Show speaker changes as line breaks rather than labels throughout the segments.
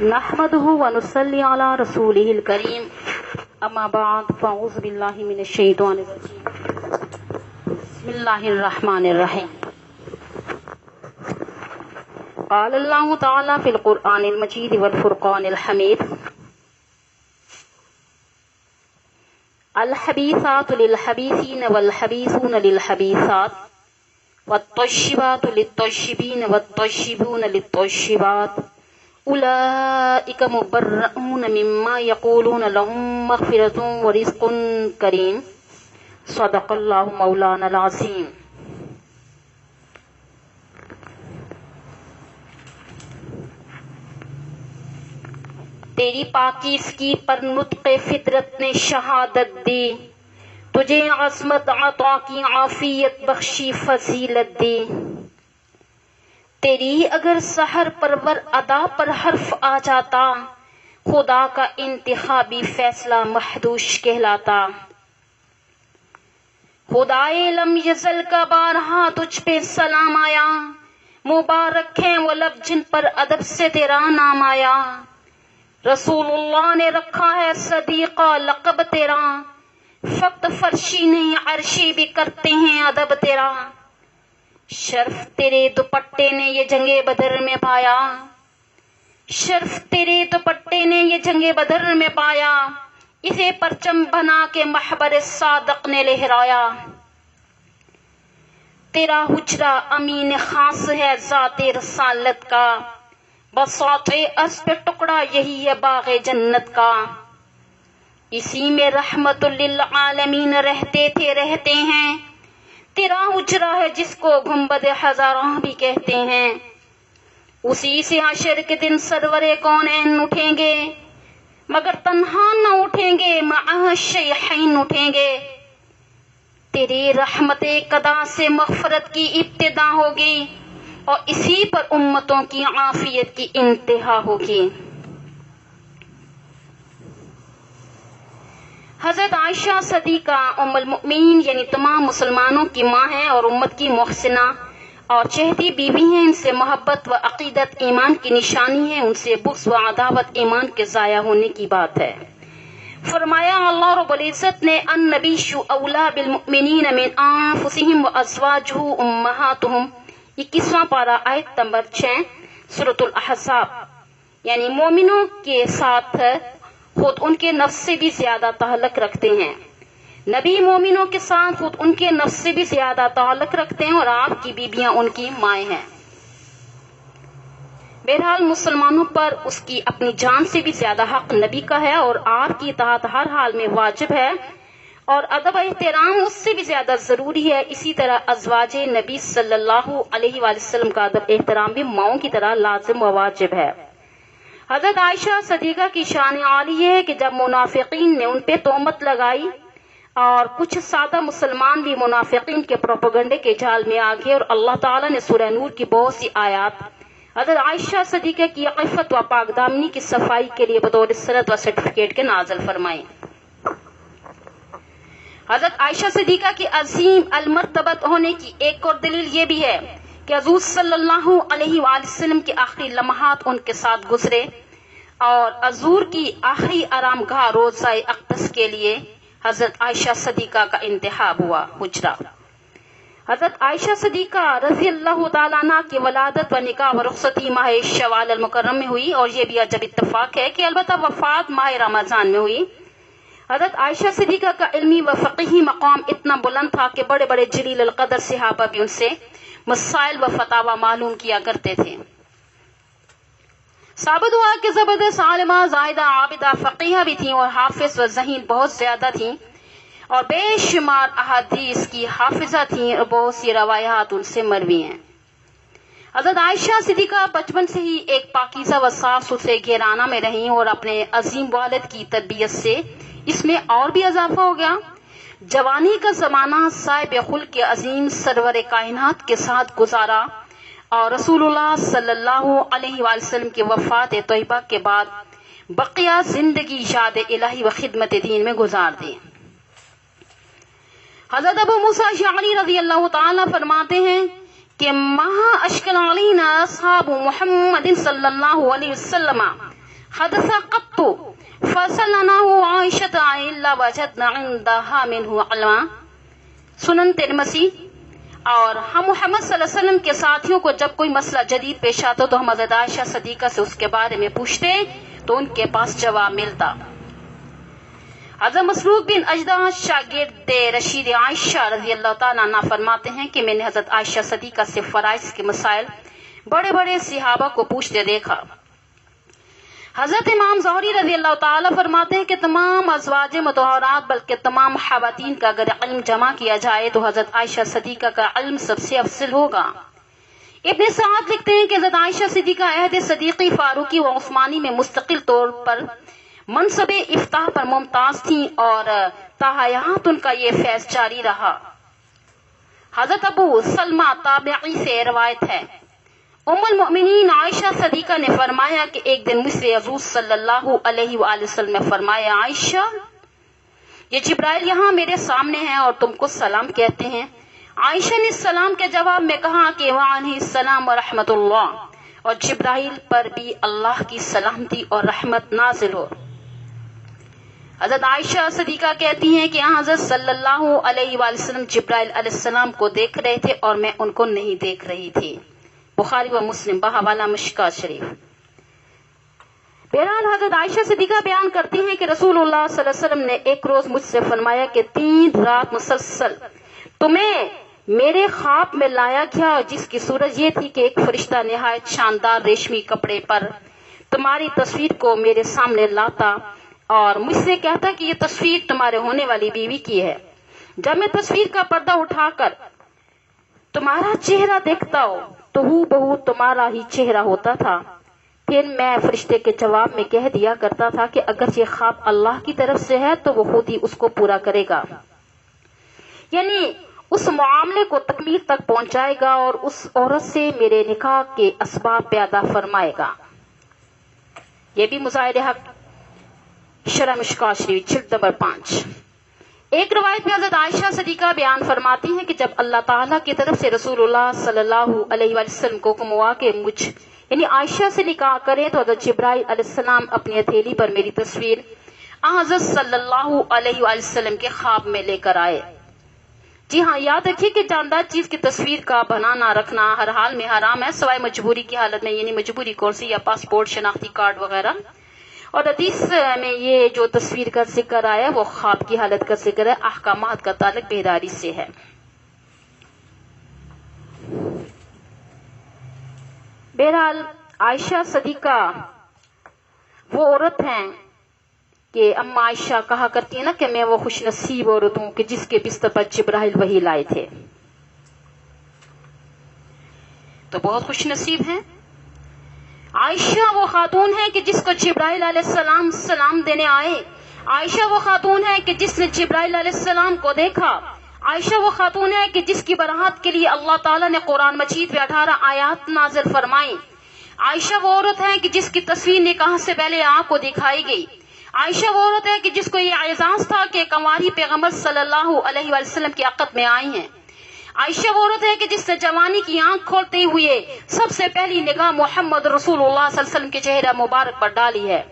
نحمده ونصلي على رسوله الكريم اما بعد فاعوذ بالله من الشيطان الرجيم بسم الله الرحمن الرحيم قال الله تعالى في القرآن المجيد والفرقان الحميد الحبيثات للحبيثين والحبيثون للحبيثات والطيبات للطيبين والطيبون للطيبات اولئک مبرؤون مما یقولون لهم مغفرۃ ورزق کریم صدق اللہ مولانا العظیم. تیری پاکیزگی پر نطق فطرت نے شہادت دی، تجھے عظمت عطا کی عافیت بخشی فضیلت دی. تیری اگر سحر پرور ادا پر حرف آ جاتا، خدا کا انتخابی فیصلہ محدوش کہلاتا. خدائے لم یزل کا بارہا تجھ پہ سلام آیا، مبارک ہیں وہ لب جن پر ادب سے تیرا نام آیا. رسول اللہ نے رکھا ہے صدیقہ لقب تیرا، فقط فرشی نہیں عرشی بھی کرتے ہیں ادب تیرا. شرف تیرے دوپٹے نے یہ جنگ بدر میں پایا، شرف تیرے دوپٹے نے یہ جنگ بدر میں پایا، اسے پرچم بنا کے محبر صادق نے لہرایا. تیرا حجرہ امین خاص ہے ذات رسالت کا، بساط از پہ ٹکڑا یہی ہے باغ جنت کا. اسی میں رحمت للعالمین رہتے تھے رہتے ہیں، تیرا حجرہ ہے جس کو گنبد ہزاراں بھی کہتے ہیں. اسی سے حشر کے دن سرور کونین اٹھیں گے، مگر تنہا نہ اٹھیں گے، معاہ شیخین اٹھیں گے. تیری رحمت قدا سے مغفرت کی ابتدا ہوگی، اور اسی پر امتوں کی عافیت کی انتہا ہوگی. حضرت عائشہ صدیقہ ام المؤمنین یعنی تمام مسلمانوں کی ماں ہیں اور امت کی محسنہ اور چہتی بیوی ہیں. ان سے محبت و عقیدت ایمان کی نشانی ہے، ان سے بغض و عداوت ایمان کے ضائع ہونے کی بات ہے. فرمایا اللہ رب العزت نے النبی اولی بالمؤمنین من انفسہم وازواجہ امہاتہم، 21واں پارہ آیت نمبر 6 سورۃ الاحزاب. یعنی مومنوں کے ساتھ خود ان کے نفس سے بھی زیادہ تعلق رکھتے ہیں. نبی مومنوں کے ساتھ خود ان کے نفس سے بھی زیادہ تعلق رکھتے ہیں، اور آپ کی بیویاں ان کی مائیں ہیں. بہرحال مسلمانوں پر اس کی اپنی جان سے بھی زیادہ حق نبی کا ہے، اور آپ کی اطاعت ہر حال میں واجب ہے، اور ادب احترام اس سے بھی زیادہ ضروری ہے. اسی طرح ازواج نبی صلی اللہ علیہ وآلہ وسلم کا ادب احترام بھی ماؤں کی طرح لازم و واجب ہے. حضرت عائشہ صدیقہ کی شان عالی یہ ہے کہ جب منافقین نے ان پہ تہمت لگائی اور کچھ سادہ مسلمان بھی منافقین کے پروپیگنڈے کے جال میں آ گئے، اور اللہ تعالیٰ نے سورہ نور کی بہت سی آیات حضرت عائشہ صدیقہ کی عفت و پاک دامنی کی صفائی کے لیے بطور سند و سرٹیفکیٹ کے نازل فرمائی. حضرت عائشہ صدیقہ کی عظیم المرتبت ہونے کی ایک اور دلیل یہ بھی ہے کہ حضور صلی اللہ علیہ وآلہ وسلم کے آخری لمحات ان کے ساتھ گزرے، اور حضور کی آخری آرام گاہ روضہ اقدس کے لیے حضرت عائشہ صدیقہ کا انتخاب ہوا حجرہ. حضرت عائشہ صدیقہ رضی اللہ تعالیٰ عنہ کی ولادت و نکاح و رخصتی ماہ شوال المکرم میں ہوئی، اور یہ بھی عجب اتفاق ہے کہ البتہ وفات ماہ رمضان میں ہوئی. حضرت عائشہ صدیقہ کا علمی و فقہی مقام اتنا بلند تھا کہ بڑے بڑے جلیل القدر صحابہ بھی ان سے مسائل و فتاوی معلوم کیا کرتے تھے. ثابت ہوا کہ زبردست عالمہ، زاہدہ، عابدہ، فقیہ بھی تھیں، اور حافظ و ذہین بہت زیادہ تھیں، اور بے شمار احادیث کی حافظہ تھیں، اور بہت سی روایات ان سے مروی ہیں. حضرت عائشہ صدیقہ بچپن سے ہی ایک پاکیزہ و صاف ستھرے گھرانہ میں رہیں، اور اپنے عظیم والد کی تربیت سے اس میں اور بھی اضافہ ہو گیا. جوانی کا زمانہ صاحب خلق عظیم سرور کائنات کے ساتھ گزارا، اور رسول اللہ صلی اللہ علیہ وآلہ وسلم کی وفات طیبہ کے بعد بقیہ زندگی یاد الہی و خدمت دین میں گزار دی. حضرت ابو موسیٰ اشعری رضی اللہ تعالیٰ فرماتے ہیں کہ مہا اشکل علینا اصحاب محمد صلی اللہ علیہ وسلم حدث قط فسلناه عائشة إلا وجدنا عندها منه علما۔ سنن ترمذی۔ اور ہم محمد صلی اللہ علیہ وسلم کے ساتھیوں کو جب کوئی مسئلہ جدید پیش آتا تو ہم حضرت عائشہ صدیقہ سے اس کے بارے میں پوچھتے تو ان کے پاس جواب ملتا۔ حضرت مسروق بن اجدع شاگرد رشید عائشہ رضی اللہ تعالیٰ عنہ فرماتے ہیں کہ میں نے حضرت عائشہ صدیقہ سے فرائض کے مسائل بڑے بڑے صحابہ کو پوچھتے دیکھا۔ حضرت امام زہری رضی اللہ تعالیٰ فرماتے ہیں کہ تمام ازواج مطہرات بلکہ تمام خواتین کا اگر علم جمع کیا جائے تو حضرت عائشہ صدیقہ کا علم سب سے افضل ہوگا۔ ابن سعد لکھتے ہیں کہ حضرت عائشہ صدیقہ عہد صدیقی فاروقی و عثمانی میں مستقل طور پر منصب افتاح پر ممتاز تھیں اور تا حیات ان کا یہ فیض جاری رہا۔ حضرت ابو سلمہ تابعی سے روایت ہے، ام المؤمنین عائشہ صدیقہ نے فرمایا کہ ایک دن مجھ سے حضور صلی اللہ علیہ وآلہ وسلم نے فرمایا، عائشہ یہ جبرائیل یہاں میرے سامنے ہیں اور تم کو سلام کہتے ہیں۔ عائشہ نے سلام کے جواب میں کہا کہ وعلیہ السلام ورحمۃ اللہ، اور جبرائیل پر بھی اللہ کی سلامتی اور رحمت نازل ہو۔ حضرت عائشہ صدیقہ کہتی ہیں کہ حضرت صلی اللہ علیہ وآلہ وسلم جبرائیل علیہ السلام کو دیکھ رہے تھے اور میں ان کو نہیں دیکھ رہی تھی۔ بخاری و مسلم بحوالہ مشکات شریف۔ بہرحال حضرت عائشہ صدیقہ بیان کرتی ہیں کہ رسول اللہ صلی اللہ علیہ وسلم نے ایک روز مجھ سے فرمایا کہ 3 رات مسلسل تمہیں میرے خواب میں لایا گیا، جس کی صورت یہ تھی کہ ایک فرشتہ نہایت شاندار ریشمی کپڑے پر تمہاری تصویر کو میرے سامنے لاتا اور مجھ سے کہتا کہ یہ تصویر تمہارے ہونے والی بیوی کی ہے۔ جب میں تصویر کا پردہ اٹھا کر تمہارا چہرہ دیکھتا ہو تو ہو بہو تمہارا ہی چہرہ ہوتا تھا۔ پھر میں فرشتے کے جواب میں کہہ دیا کرتا تھا کہ اگر یہ خواب اللہ کی طرف سے ہے تو وہ خود ہی اس کو پورا کرے گا، یعنی اس معاملے کو تکمیل تک پہنچائے گا اور اس عورت سے میرے نکاح کے اسباب پیدا فرمائے گا۔ یہ بھی مظاہر حق شرح مشکات شریف جلد نمبر 5۔ ایک روایت میں حضرت عائشہ صدیقہ بیان فرماتی ہیں کہ جب اللہ تعالیٰ کی طرف سے رسول اللہ صلی اللہ علیہ وآلہ وسلم کو حکم ہوا کہ مجھ یعنی عائشہ سے نکاح کریں تو حضرت جبرائیل علیہ السلام اپنی ہتھیلی پر میری تصویر حضرت صلی اللہ علیہ وآلہ وسلم کے خواب میں لے کر آئے۔ جی ہاں، یاد رکھیے کہ جاندار چیز کی تصویر کا بنانا رکھنا ہر حال میں حرام ہے سوائے مجبوری کی حالت میں، یعنی مجبوری کون سی، یا پاسپورٹ، شناختی کارڈ وغیرہ۔ اور حدیث میں یہ جو تصویر کا ذکر آیا وہ خواب کی حالت کا ذکر ہے، احکامات کا تعلق بیداری سے ہے۔ بہرحال عائشہ صدیقہ وہ عورت ہیں کہ اما عائشہ کہا کرتی ہے نا کہ میں وہ خوش نصیب عورت ہوں کہ جس کے بستر پر جبرائیل وحی لائے تھے، تو بہت خوش نصیب ہیں۔ عائشہ وہ خاتون ہے کہ جس کو جبرائیل علیہ السلام سلام دینے آئے، عائشہ وہ خاتون ہے کہ جس نے جبرائیل علیہ السلام کو دیکھا، عائشہ وہ خاتون ہے کہ جس کی براعت کے لیے اللہ تعالیٰ نے قرآن مجید میں 18 آیات نازل فرمائیں، عائشہ وہ عورت ہے کہ جس کی تصویر نکاح سے پہلے آنکھ کو دکھائی گئی، عائشہ وہ عورت ہے کہ جس کو یہ اعزاز تھا کہ کنواری پیغمبر صلی اللہ علیہ وآلہ وسلم کی عقد میں آئی ہیں، عائشہ وہ عورت ہے کہ جس نے جوانی کی آنکھ کھولتے ہوئے سب سے پہلی نگاہ محمد رسول اللہ صلی اللہ علیہ وسلم کے چہرہ مبارک پر ڈالی ہے،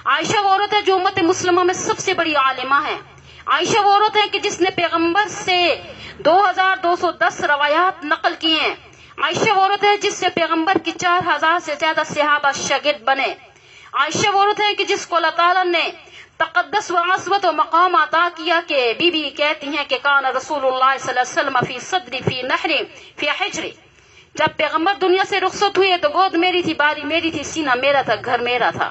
عائشہ وہ عورت ہے جو امت مسلمہ میں سب سے بڑی عالمہ ہے، عائشہ وہ عورت ہے کہ جس نے پیغمبر سے 2210 روایات نقل کی ہیں، عائشہ وہ عورت ہے جس سے پیغمبر کی 4000 سے زیادہ صحابہ شاگرد بنے، عائشہ وہ عورت ہے کہ جس کو اللہ تعالیٰ نے تقدس و عصمت و مقام عطا کیا کہ بی بی کہتی ہیں کہ کان رسول اللہ صلی اللہ علیہ وسلم فی صدری فی نحری فی حجری، جب پیغمبر دنیا سے رخصت ہوئے تو گود میری تھی، باری میری تھی، سینہ میرا تھا، گھر میرا تھا۔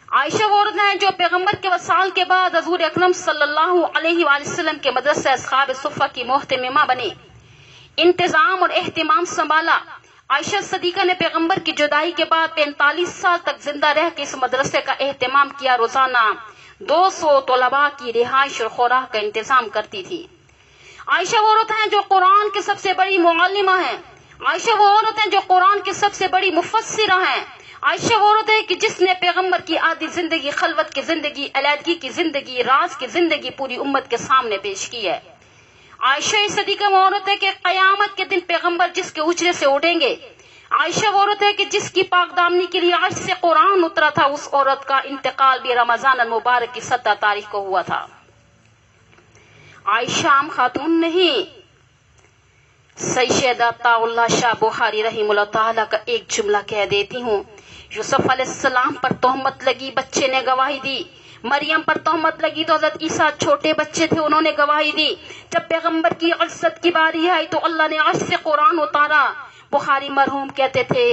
عائشہ وہ عورت ہیں جو پیغمبر کے وصال کے بعد حضور اکرم صلی اللہ علیہ وآلہ وسلم کے مدرسہ اصحاب صفہ کی محتممہ بنی، انتظام اور اہتمام سنبھالا۔ عائشہ صدیقہ نے پیغمبر کی جدائی کے بعد 45 سال تک زندہ رہ کے اس مدرسے کا اہتمام کیا، روزانہ 200 طلباء کی رہائش اور خوراک کا انتظام کرتی تھی۔ عائشہ وہ عورت ہیں جو قرآن کی سب سے بڑی معلمہ ہیں، عائشہ وہ عورت ہیں جو قرآن کی سب سے بڑی مفسرہ ہیں، عائشہ وہ عورت ہے کہ جس نے پیغمبر کی عادی زندگی، خلوت کی زندگی، علیحدگی کی زندگی، راز کی زندگی پوری امت کے سامنے پیش کی ہے۔ عائشہ صدیقہ وہ عورت ہے کہ قیامت کے دن پیغمبر جس کے اجرے سے اٹھیں گے، عائشہ وہ عورت ہے کہ جس کی پاک دامنی کے لیے عرش سے قرآن اترا تھا، اس عورت کا انتقال بھی رمضان المبارک کی 17 تاریخ کو ہوا تھا۔ عائشہ عام خاتون نہیں، سیدہ عطا اللہ شاہ بخاری رحمہ اللہ تعالیٰ کا ایک جملہ کہہ دیتی ہوں۔ یوسف علیہ السلام پر تہمت لگی، بچے نے گواہی دی۔ مریم پر تہمت لگی تو حضرت عیسیٰ چھوٹے بچے تھے، انہوں نے گواہی دی۔ جب پیغمبر کی عزت کی باری آئی تو اللہ نے عرش سے قرآن اتارا۔ بخاری مرحوم کہتے تھے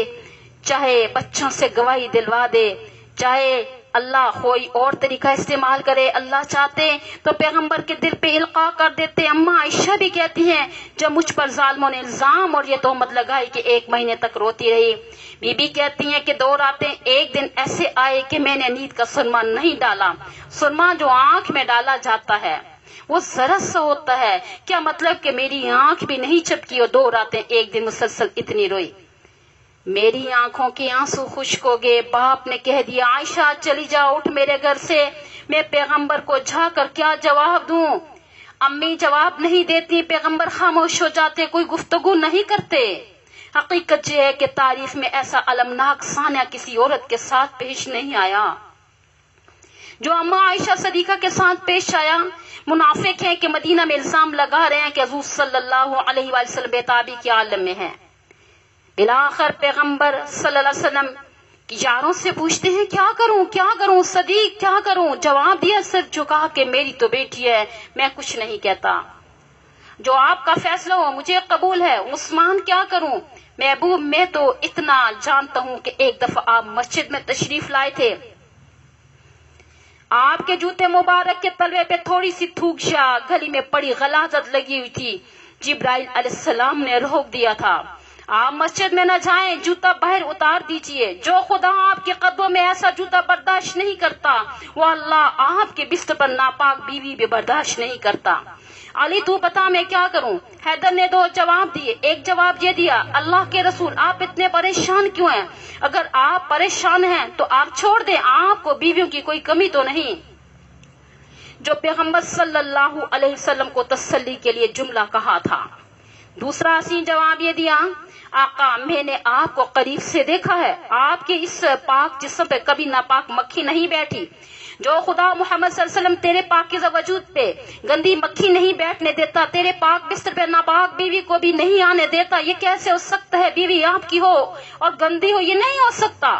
چاہے بچوں سے گواہی دلوا دے، چاہے اللہ کوئی اور طریقہ استعمال کرے، اللہ چاہتے تو پیغمبر کے دل پہ القاء کر دیتے۔ اماں عائشہ بھی کہتی ہیں جب مجھ پر ظالموں نے الزام اور یہ تہمت لگائی کہ 1 مہینے تک روتی رہی۔ بی بی کہتی ہیں کہ 2 راتیں ایک دن ایسے آئے کہ میں نے نیند کا سرما نہیں ڈالا۔ سرما جو آنکھ میں ڈالا جاتا ہے وہ ذرا سا ہوتا ہے، کیا مطلب کہ میری آنکھ بھی نہیں چپکی اور 2 راتیں ایک دن مسلسل اتنی روئی۔ میری آنکھوں کے آنسو خشک ہو گئے۔ باپ نے کہہ دیا عائشہ چلی جاؤ، اٹھ میرے گھر سے، میں پیغمبر کو جا کر کیا جواب دوں؟ امی جواب نہیں دیتی، پیغمبر خاموش ہو جاتے، کوئی گفتگو نہیں کرتے۔ حقیقت یہ ہے کہ تاریخ میں ایسا المناک صحنہ کسی عورت کے ساتھ پیش نہیں آیا جو اماں عائشہ صدیقہ کے ساتھ پیش آیا۔ منافق ہیں کہ مدینہ میں الزام لگا رہے ہیں کہ حضور صلی اللہ علیہ وآلہ وسلم بے تابی کے عالم میں ہیں۔ بلاخر پیغمبر صلی اللہ علیہ وسلم کی یاروں سے پوچھتے ہیں کیا کروں کیا کروں صدیق کیا کروں؟ جواب دیا سر جھکا کہ میری تو بیٹی ہے، میں کچھ نہیں کہتا، جو آپ کا فیصلہ ہو مجھے قبول ہے۔ عثمان کیا کروں؟ محبوب میں تو اتنا جانتا ہوں کہ ایک دفعہ آپ مسجد میں تشریف لائے تھے، آپ کے جوتے مبارک کے تلوے پہ تھوڑی سی تھوک شا گلی میں پڑی غلاظت لگی ہوئی تھی، جبرائیل علیہ السلام نے روک دیا تھا آپ مسجد میں نہ جائیں، جوتا باہر اتار دیجئے۔ جو خدا آپ کے قدموں میں ایسا جوتا برداشت نہیں کرتا وہ اللہ آپ کے بستر پر ناپاک بیوی بھی برداشت نہیں کرتا۔ علی تو بتا میں کیا کروں؟ حیدر نے 2 جواب دیے۔ ایک جواب یہ دیا اللہ کے رسول آپ اتنے پریشان کیوں ہیں؟ اگر آپ پریشان ہیں تو آپ چھوڑ دیں، آپ کو بیویوں کی کوئی کمی تو نہیں، جو پیغمبر صلی اللہ علیہ وسلم کو تسلی کے لیے جملہ کہا تھا۔ دوسرا حسین جواب یہ دیا آقا میں نے آپ کو قریب سے دیکھا ہے، آپ کے اس پاک جسم پہ کبھی ناپاک مکھی نہیں بیٹھی، جو خدا محمد صلی اللہ علیہ وسلم تیرے پاکیزہ وجود پہ گندی مکھی نہیں بیٹھنے دیتا، تیرے پاک بستر پہ ناپاک بیوی کو بھی نہیں آنے دیتا، یہ کیسے ہو سکتا ہے؟ بیوی آپ کی ہو اور گندی ہو، یہ نہیں ہو سکتا۔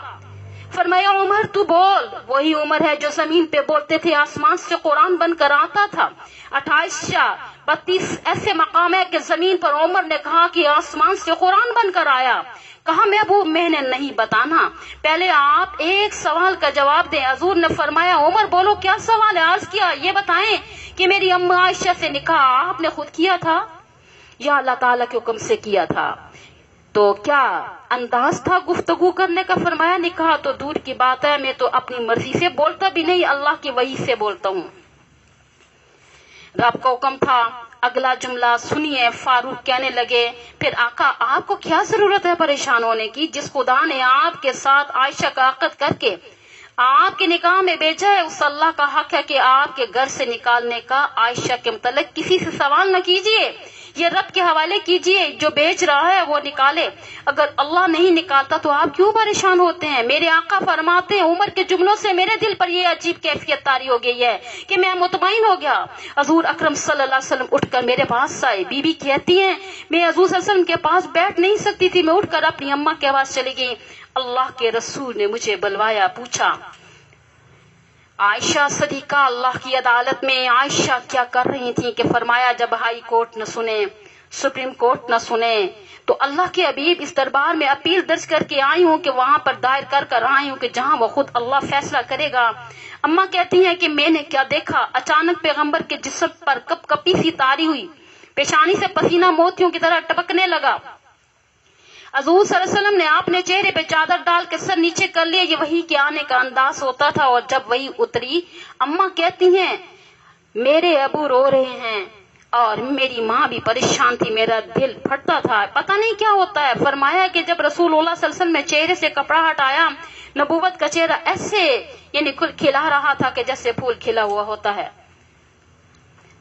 فرمایا عمر تو بول، وہی عمر ہے جو زمین پہ بولتے تھے، آسمان سے قرآن بن کر آتا تھا۔ 28-32 ایسے مقام ہے کہ زمین پر عمر نے کہا کہ آسمان سے قرآن بن کر آیا۔ کہا محبوب میں نے نہیں بتانا، پہلے آپ ایک سوال کا جواب دیں۔ حضور نے فرمایا عمر بولو کیا سوال ہے؟ عرض کیا یہ بتائیں کہ میری اماں عائشہ سے نکاح آپ نے خود کیا تھا یا اللہ تعالیٰ کے حکم سے کیا تھا؟ تو کیا انداز تھا گفتگو کرنے کا؟ فرمایا نکاح تو دور کی بات ہے، میں تو اپنی مرضی سے بولتا بھی نہیں، اللہ کی وحی سے بولتا ہوں، رب کا حکم تھا۔ اگلا جملہ سنیے، فاروق کہنے لگے پھر آقا آپ کو کیا ضرورت ہے پریشان ہونے کی؟ جس خدا نے آپ کے ساتھ عائشہ کا عقد کر کے آپ کے نکاح میں بھیجا ہے اس اللہ کا حق ہے کہ آپ کے گھر سے نکالنے کا عائشہ کے متعلق کسی سے سوال نہ کیجیے، یہ رب کے حوالے کیجیے، جو بیچ رہا ہے وہ نکالے، اگر اللہ نہیں نکالتا تو آپ کیوں پریشان ہوتے ہیں؟ میرے آقا فرماتے ہیں عمر کے جملوں سے میرے دل پر یہ عجیب کیفیت طاری ہو گئی ہے کہ میں مطمئن ہو گیا۔ حضور اکرم صلی اللہ علیہ وسلم اٹھ کر میرے پاس آئے، بی بی کہتی ہیں میں حضور صلی اللہ علیہ وسلم کے پاس بیٹھ نہیں سکتی تھی، میں اٹھ کر اپنی اماں کے پاس چلی گئی۔ اللہ کے رسول نے مجھے بلوایا، پوچھا عائشہ صدیقہ اللہ کی عدالت میں عائشہ کیا کر رہی تھی؟ کہ فرمایا جب ہائی کورٹ نہ سنے، سپریم کورٹ نہ سنے تو اللہ کے حبیب اس دربار میں اپیل درج کر کے آئی ہوں کہ وہاں پر دائر کر آئی ہوں کہ جہاں وہ خود اللہ فیصلہ کرے گا۔ اماں کہتی ہیں کہ میں نے کیا دیکھا، اچانک پیغمبر کے جسم پر کپ کپی سی تاری ہوئی، پیشانی سے پسینہ موتیوں کی طرح ٹپکنے لگا۔ حضور صلی اللہ علیہ وسلم نے اپنے چہرے پہ چادر ڈال کے سر نیچے کر لیا، یہ وحی کے آنے کا انداز ہوتا تھا۔ اور جب وحی اتری اماں کہتی ہیں میرے ابو رو رہے ہیں اور میری ماں بھی پریشان تھی، میرا دل پھٹتا تھا، پتہ نہیں کیا ہوتا ہے۔ فرمایا کہ جب رسول اللہ صلی اللہ علیہ وسلم نے چہرے سے کپڑا ہٹایا، نبوت کا چہرہ ایسے یعنی کھلا رہا تھا کہ جیسے پھول کھلا ہوا ہوتا ہے۔